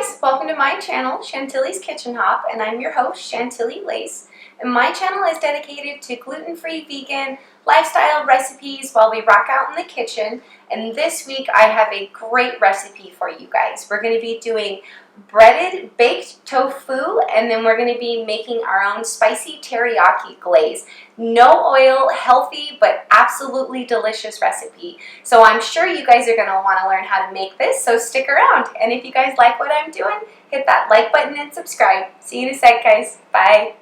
guys, welcome to my channel, Chantilly's Kitchen Hop, and I'm your host, CHANTILLY'S. And my channel is dedicated to gluten-free, vegan, lifestyle recipes while we rock out in the kitchen. And this week I have a great recipe for you guys. We're going to be doing breaded baked tofu, and then we're going to be making our own spicy teriyaki glaze. No oil, healthy, but absolutely delicious recipe. So I'm sure you guys are going to want to learn how to make this, so stick around. And if you guys like what I'm doing, hit that like button and subscribe. See you in a sec, guys. Bye.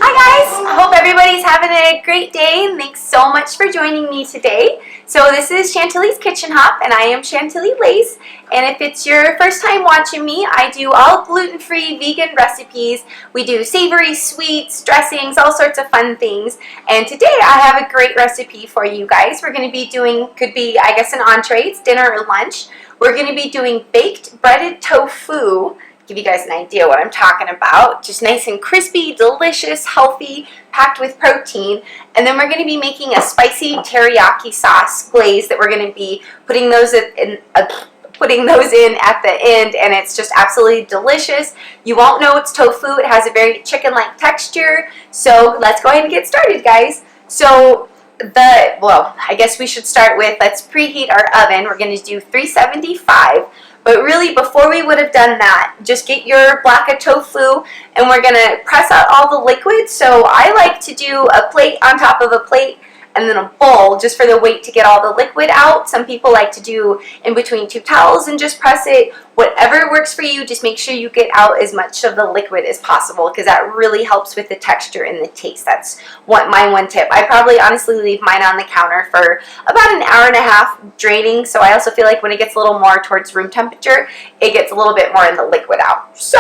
Hi guys, I hope everybody's having a great day. Thanks so much for joining me today. So this is Chantilly's Kitchen Hop, and I am CHANTILLY'S. And if it's your first time watching me, I do all gluten-free vegan recipes. We do savory, sweets, dressings, all sorts of fun things. And today I have a great recipe for you guys. We're going to be doing, could be I guess an entree, it's dinner or lunch. We're going to be doing baked breaded tofu. Give you guys an idea what I'm talking about. Just nice and crispy, delicious, healthy, packed with protein. And then we're going to be making a spicy teriyaki sauce glaze that we're going to be putting those in at the end, and it's just absolutely delicious. You won't know it's tofu. It has a very chicken-like texture. So let's go ahead and get started, guys. So I guess we should start with, let's preheat our oven. We're going to do 375. But really, before we would have done that, just get your block of tofu, and we're going to press out all the liquid. So I like to do a plate on top of a plate and then a bowl just for the weight to get all the liquid out. Some people like to do in between two towels and just press it. Whatever works for you, just make sure you get out as much of the liquid as possible, because that really helps with the texture and the taste. That's my one tip. I probably honestly leave mine on the counter for about an hour and a half draining, so I also feel like when it gets a little more towards room temperature, it gets a little bit more in the liquid out. So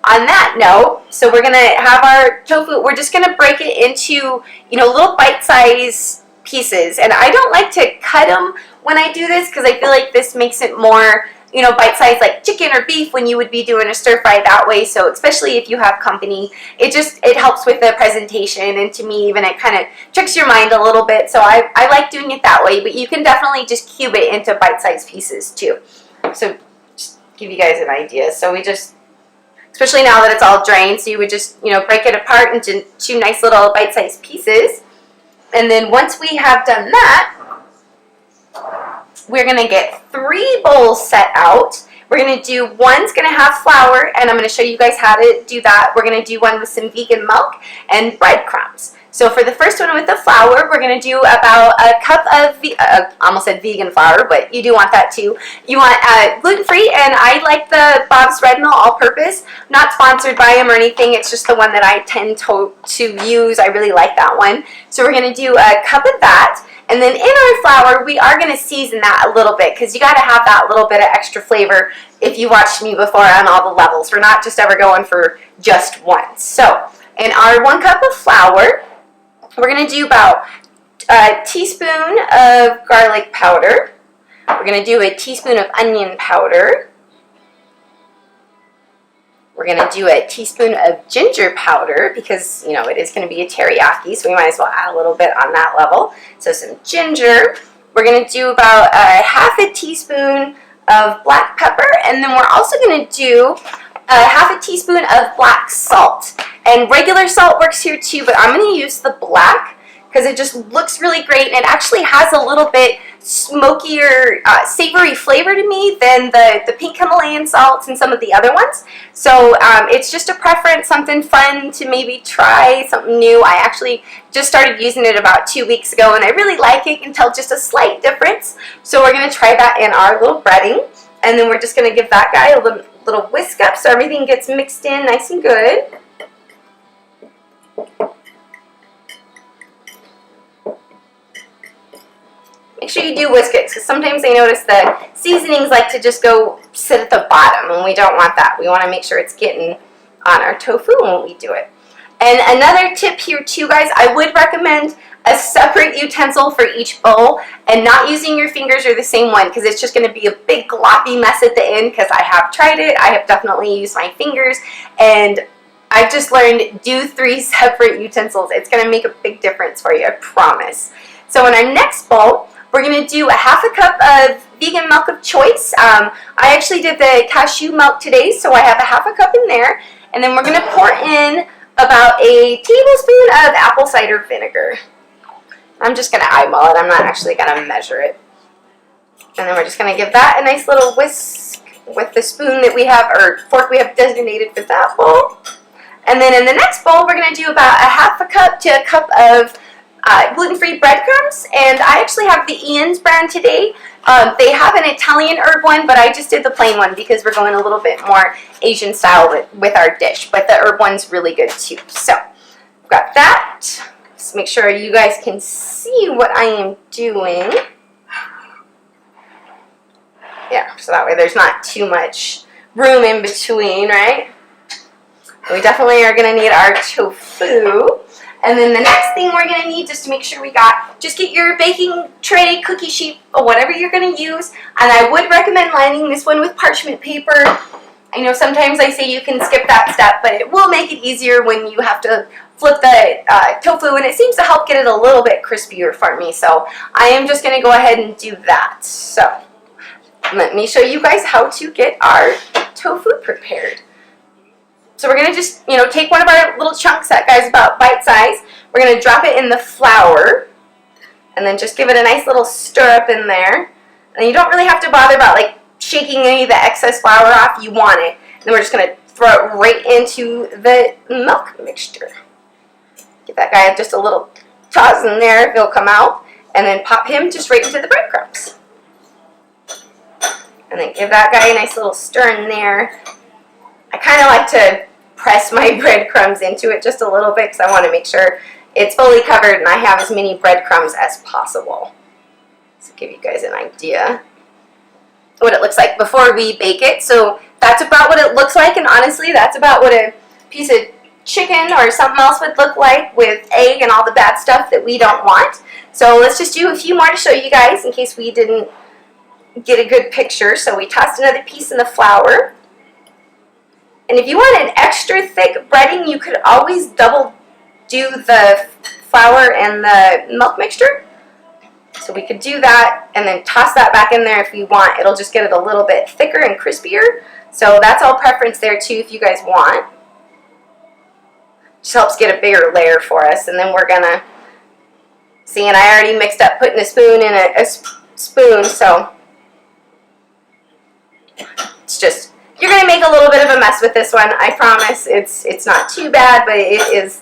on that note, so we're going to have our tofu, we're just going to break it into, little bite-sized pieces. And I don't like to cut them when I do this, because I feel like this makes it more, bite-sized like chicken or beef when you would be doing a stir-fry that way. So especially if you have company, it helps with the presentation, and to me even it kind of tricks your mind a little bit. So I like doing it that way, but you can definitely just cube it into bite-sized pieces too. So just give you guys an idea. So we just, especially now that it's all drained, so you would just, break it apart into two nice little bite-sized pieces. And then once we have done that, we're going to get 3 bowls set out. We're going to do, one's going to have flour, and I'm going to show you guys how to do that. We're going to do one with some vegan milk and breadcrumbs. So for the first one with the flour, we're going to do about a cup of, almost said vegan flour, but you do want that too. You want gluten-free, and I like the Bob's Red Mill all-purpose. Not sponsored by them or anything, it's just the one that I tend to use. I really like that one. So we're going to do a cup of that. And then in our flour, we are going to season that a little bit, because you got to have that little bit of extra flavor if you watched me before on all the levels. We're not just ever going for just one. So in our 1 cup of flour, we're going to do about a teaspoon of garlic powder. We're going to do a teaspoon of onion powder. We're going to do a teaspoon of ginger powder, because, it is going to be a teriyaki, so we might as well add a little bit on that level. So some ginger. We're going to do about half a teaspoon of black pepper, and then we're also going to do half a teaspoon of black salt. And regular salt works here too, but I'm going to use the black because it just looks really great, and it actually has a little bit smokier, savory flavor to me than the pink Himalayan salts and some of the other ones. So it's just a preference, something fun to maybe try, something new. I actually just started using it about 2 weeks ago, and I really like it. You can tell just a slight difference. So we're going to try that in our little breading, and then we're just going to give that guy a little whisk up so everything gets mixed in nice and good. Make sure you do whisk it, because sometimes I notice that seasonings like to just go sit at the bottom, and we don't want that. We want to make sure it's getting on our tofu when we do it. And another tip here too, guys, I would recommend a separate utensil for each bowl, and not using your fingers or the same one, because it's just going to be a big gloppy mess at the end, because I have tried it. I have definitely used my fingers, and I've just learned, do 3 separate utensils. It's going to make a big difference for you, I promise. So in our next bowl, we're going to do a half a cup of vegan milk of choice. I actually did the cashew milk today, so I have a half a cup in there. And then we're going to pour in about a tablespoon of apple cider vinegar. I'm just going to eyeball it. I'm not actually going to measure it. And then we're just going to give that a nice little whisk with the spoon that we have, or fork we have designated for that bowl. And then in the next bowl, we're going to do about a half a cup to a cup of gluten-free breadcrumbs. And I actually have the Ian's brand today. They have an Italian herb one, but I just did the plain one because we're going a little bit more Asian style with our dish. But the herb one's really good too. So I've got that. Just make sure you guys can see what I am doing. Yeah, so that way there's not too much room in between, right? We definitely are going to need our tofu. And then the next thing we're going to need, just to make sure we got, just get your baking tray, cookie sheet, or whatever you're going to use. And I would recommend lining this one with parchment paper. I know sometimes I say you can skip that step, but it will make it easier when you have to flip the tofu, and it seems to help get it a little bit crispier for me. So I am just going to go ahead and do that. So let me show you guys how to get our tofu prepared. So we're going to just, take one of our little chunks that guy's about bite size. We're going to drop it in the flour and then just give it a nice little stir up in there. And you don't really have to bother about shaking any of the excess flour off. You want it. And then we're just going to throw it right into the milk mixture. Give that guy just a little toss in there if he'll come out. And then pop him just right into the breadcrumbs. And then give that guy a nice little stir in there. I kind of like to press my breadcrumbs into it just a little bit because I want to make sure it's fully covered and I have as many breadcrumbs as possible. So give you guys an idea what it looks like before we bake it. So that's about what it looks like, and honestly that's about what a piece of chicken or something else would look like with egg and all the bad stuff that we don't want. So let's just do a few more to show you guys in case we didn't get a good picture. So we tossed another piece in the flour. And if you want an extra thick breading, you could always double do the flour and the milk mixture. So we could do that and then toss that back in there if you want. It'll just get it a little bit thicker and crispier. So that's all preference there too if you guys want. Just helps get a bigger layer for us. And then we're going to, see, and I already mixed up putting a spoon in a spoon, so it's just, you're going to make a little bit of a mess with this one. I promise it's not too bad, but it's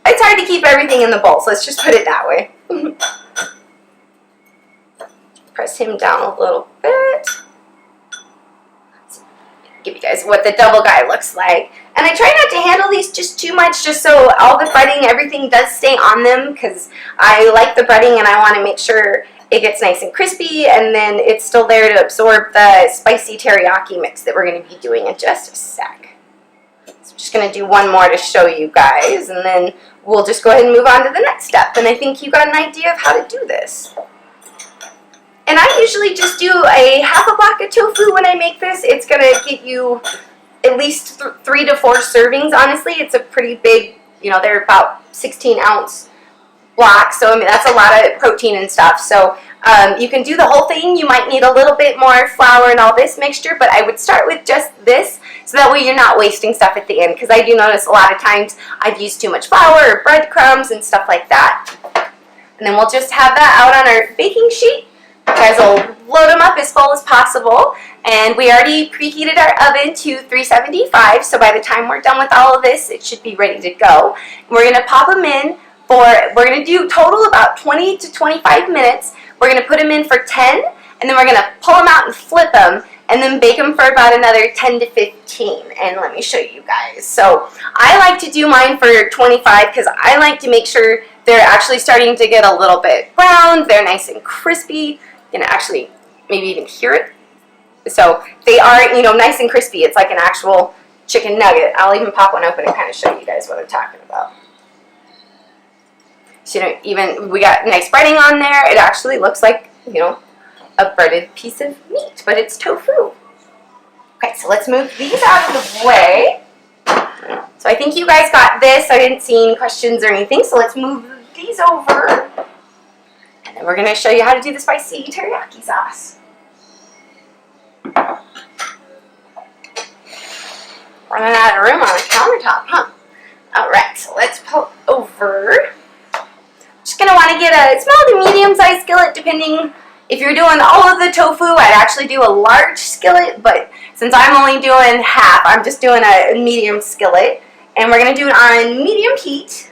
hard to keep everything in the bowl, so let's just put it that way. Press him down a little bit. Give you guys what the double guy looks like. And I try not to handle these just too much, just so all the breading, everything does stay on them, because I like the breading and I want to make sure it gets nice and crispy, and then it's still there to absorb the spicy teriyaki mix that we're going to be doing in just a sec. So I'm just going to do one more to show you guys, and then we'll just go ahead and move on to the next step. And I think you got an idea of how to do this. And I usually just do a half a block of tofu when I make this. It's going to get you at least 3 to 4 servings, honestly. It's a pretty big, they're about 16-ounce blocks, so I mean that's a lot of protein and stuff. So you can do the whole thing. You might need a little bit more flour and all this mixture, but I would start with just this, so that way you're not wasting stuff at the end, because I do notice a lot of times I've used too much flour or breadcrumbs and stuff like that. And then we'll just have that out on our baking sheet. You guys will load them up as full as possible, and we already preheated our oven to 375, so by the time we're done with all of this, it should be ready to go. We're going to pop them in for, we're going to do total about 20 to 25 minutes. We're going to put them in for 10, and then we're going to pull them out and flip them, and then bake them for about another 10 to 15. And let me show you guys. So I like to do mine for 25 because I like to make sure they're actually starting to get a little bit brown. They're nice and crispy. You can actually maybe even hear it. So they are, nice and crispy. It's like an actual chicken nugget. I'll even pop one open and kind of show you guys what I'm talking about. So, even we got nice breading on there. It actually looks like, a breaded piece of meat, but it's tofu. Okay, so let's move these out of the way. So I think you guys got this. I didn't see any questions or anything, so let's move these over. And then we're we're going to show you how to do the spicy teriyaki sauce. Running out of room on the countertop, huh? Alright, so let's pull over. Just going to want to get a small to medium-sized skillet, depending if you're doing all of the tofu. I'd actually do a large skillet, but since I'm only doing half, I'm just doing a medium skillet. And we're going to do it on medium heat.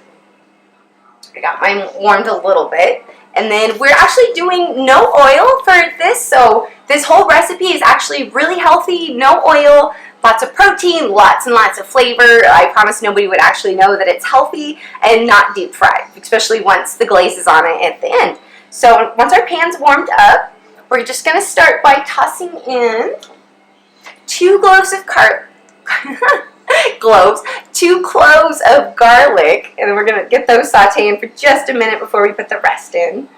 I got mine warmed a little bit. And then we're actually doing no oil for this, so this whole recipe is actually really healthy, no oil, lots of protein, lots and lots of flavor. I promise nobody would actually know that it's healthy and not deep fried, especially once the glaze is on it at the end. So once our pan's warmed up, we're just going to start by tossing in 2 cloves of two cloves of garlic, and then we're going to get those sauteing for just a minute before we put the rest in.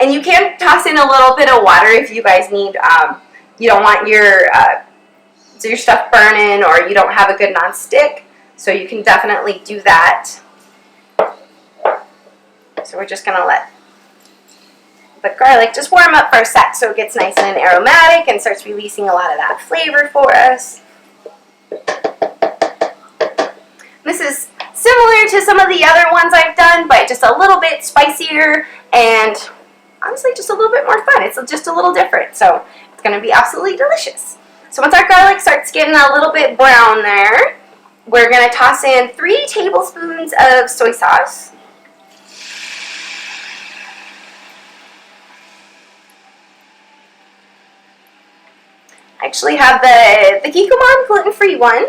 And you can toss in a little bit of water if you guys need, you don't want your stuff burning, or you don't have a good non-stick, so you can definitely do that. So we're just going to let the garlic just warm up for a sec so it gets nice and aromatic and starts releasing a lot of that flavor for us. This is similar to some of the other ones I've done, but just a little bit spicier and honestly just a little bit more fun. It's just a little different, so it's going to be absolutely delicious. So once our garlic starts getting a little bit brown there, we're going to toss in 3 tablespoons of soy sauce. I actually have the Kikkoman gluten-free one.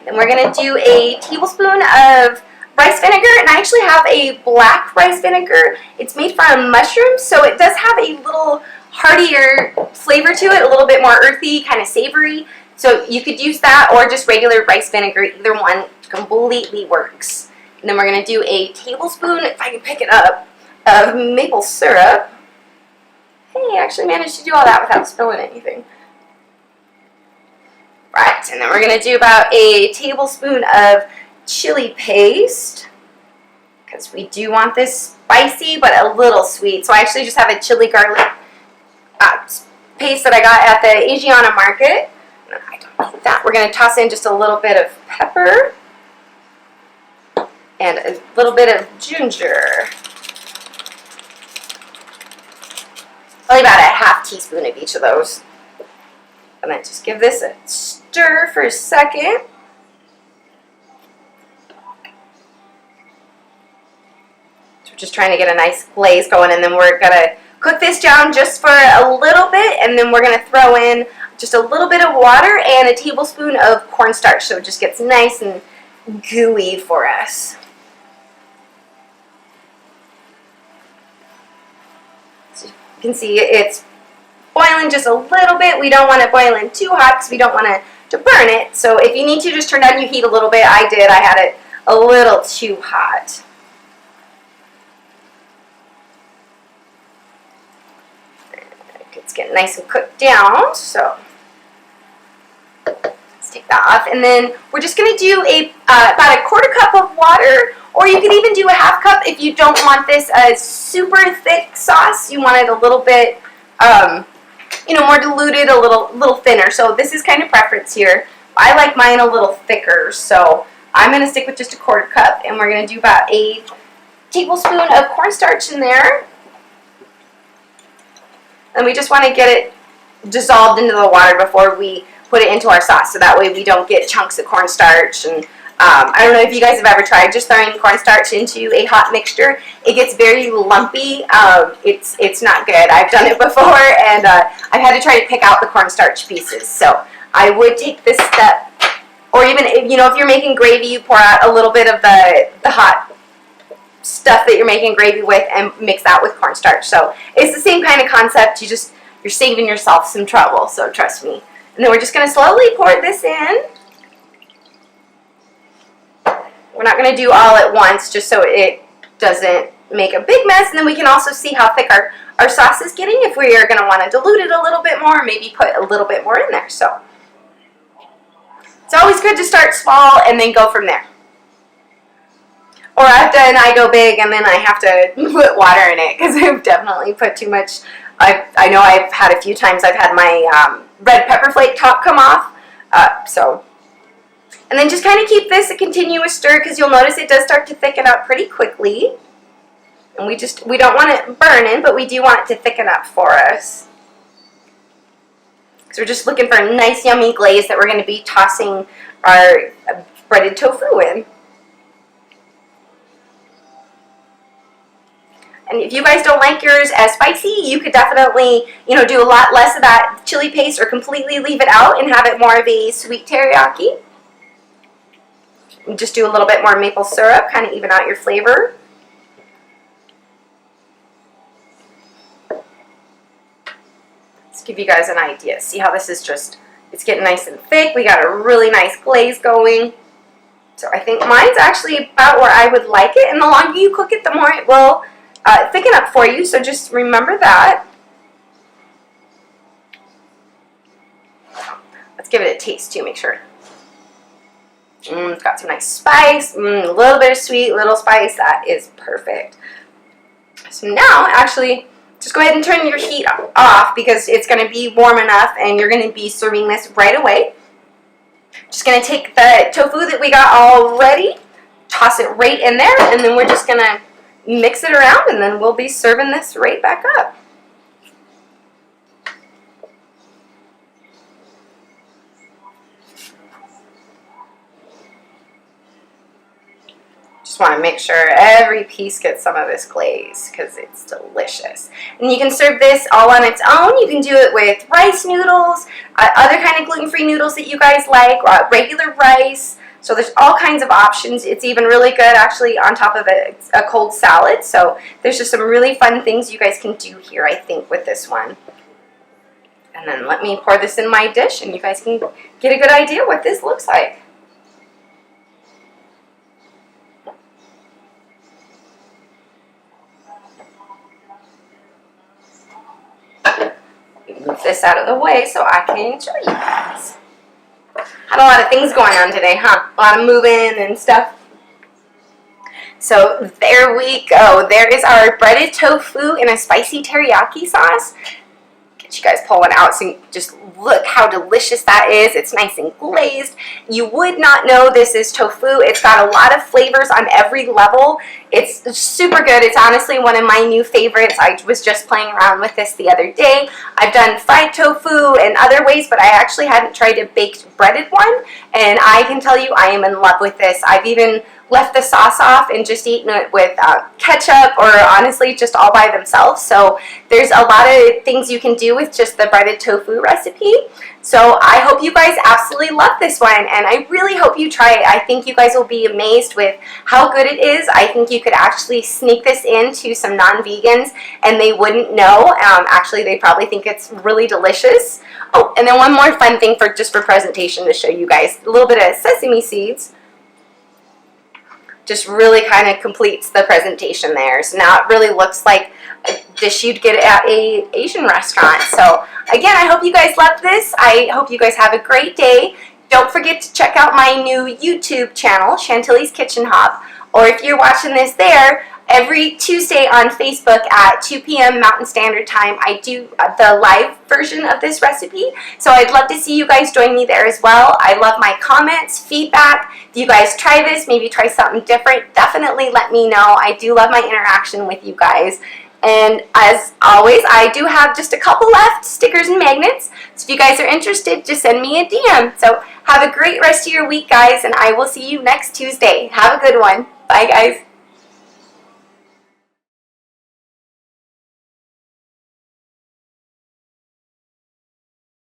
And we're going to do a tablespoon of rice vinegar, and I actually have a black rice vinegar. It's made from mushrooms, so it does have a little heartier flavor to it, a little bit more earthy, kind of savory. So you could use that or just regular rice vinegar. Either one completely works. And then we're going to do a tablespoon, if I can pick it up, of maple syrup. Hey, I actually managed to do all that without spilling anything. Right, and then we're going to do about a tablespoon of chili paste, because we do want this spicy but a little sweet. So I actually just have a chili garlic paste that I got at the Asiana market. I don't need that. We're going to toss in just a little bit of pepper and a little bit of ginger. Probably about a half teaspoon of each of those. And then just give this a stir for a second. So we're just trying to get a nice glaze going, and then we're going to cook this down just for a little bit, and then we're going to throw in just a little bit of water and a tablespoon of cornstarch so it just gets nice and gooey for us. So you can see it's boiling just a little bit. We don't want it boiling too hot because we don't want to burn it. So if you need to, just turn down your heat a little bit. I did. I had it a little too hot. It's getting nice and cooked down. So let's take that off. And then we're just going to do about a 1/4 cup of water, or you can even do a 1/2 cup if you don't want this super thick sauce. You want it a little bit more diluted, a little thinner. So this is kind of preference here. I like mine a little thicker, so I'm going to stick with just a 1/4 cup, and we're going to do about a tablespoon of cornstarch in there. And we just want to get it dissolved into the water before we put it into our sauce, so that way we don't get chunks of cornstarch. And I don't know if you guys have ever tried just throwing cornstarch into a hot mixture. It gets very lumpy. It's not good. I've done it before, and I've had to try to pick out the cornstarch pieces. So I would take this step, or even if you're making gravy, you pour out a little bit of the hot stuff that you're making gravy with and mix that with cornstarch. So it's the same kind of concept. You're saving yourself some trouble. So trust me. And then we're just going to slowly pour this in. We're not going to do all at once, just so it doesn't make a big mess. And then we can also see how thick our sauce is getting if we are going to want to dilute it a little bit more, maybe put a little bit more in there. So it's always good to start small and then go from there. Or I've done I go big and then I have to put water in it because I've definitely put too much. I know I've had a few times I've had my red pepper flake top come off. And then just kind of keep this a continuous stir because you'll notice it does start to thicken up pretty quickly. And we don't want it burning, but we do want it to thicken up for us. So we're just looking for a nice yummy glaze that we're going to be tossing our breaded tofu in. And if you guys don't like yours as spicy, you could definitely, do a lot less of that chili paste or completely leave it out and have it more of a sweet teriyaki. Just do a little bit more maple syrup, kind of even out your flavor. Let's give you guys an idea. See how this is it's getting nice and thick. We got a really nice glaze going. So I think mine's actually about where I would like it. And the longer you cook it, the more it will thicken up for you, so just remember that. Let's give it a taste too, make sure. It's got some nice spice, a little bit of sweet, little spice. That is perfect. So now, actually, just go ahead and turn your heat off because it's going to be warm enough and you're going to be serving this right away. Just going to take the tofu that we got all ready, toss it right in there, and then we're just going to mix it around, and then we'll be serving this right back up. Just want to make sure every piece gets some of this glaze because it's delicious. And you can serve this all on its own. You can do it with rice noodles, other kind of gluten-free noodles that you guys like, regular rice. So there's all kinds of options. It's even really good actually on top of a cold salad. So there's just some really fun things you guys can do here, I think, with this one. And then let me pour this in my dish and you guys can get a good idea what this looks like. Move this out of the way so I can show you guys. Had a lot of things going on today, huh? A lot of moving and stuff. So there we go. There is our breaded tofu in a spicy teriyaki sauce. Get you guys pull one out so you just look how delicious that is. It's nice and glazed. You would not know this is tofu. It's got a lot of flavors on every level. It's super good. It's honestly one of my new favorites. I was just playing around with this the other day. I've done fried tofu and other ways, but I actually hadn't tried a baked breaded one. And I can tell you I am in love with this. I've even left the sauce off and just eaten it with ketchup or honestly just all by themselves. So there's a lot of things you can do with just the breaded tofu recipe. So I hope you guys absolutely love this one and I really hope you try it. I think you guys will be amazed with how good it is. I think you could actually sneak this into some non-vegans and they wouldn't know. Actually, they probably think it's really delicious. Oh, and then one more fun thing for presentation to show you guys. A little bit of sesame seeds. Just really kind of completes the presentation there. So now it really looks like a dish you'd get at a Asian restaurant. So again, I hope you guys love this. I hope you guys have a great day. Don't forget to check out my new YouTube channel, Chantilly's Kitchen Hop. Or if you're watching this there, every Tuesday on Facebook at 2 p.m. Mountain Standard Time, I do the live version of this recipe. So I'd love to see you guys join me there as well. I love my comments, feedback. If you guys try this, maybe try something different, definitely let me know. I do love my interaction with you guys. And as always, I do have just a couple left, stickers and magnets. So if you guys are interested, just send me a DM. So have a great rest of your week, guys, and I will see you next Tuesday. Have a good one. Bye, guys.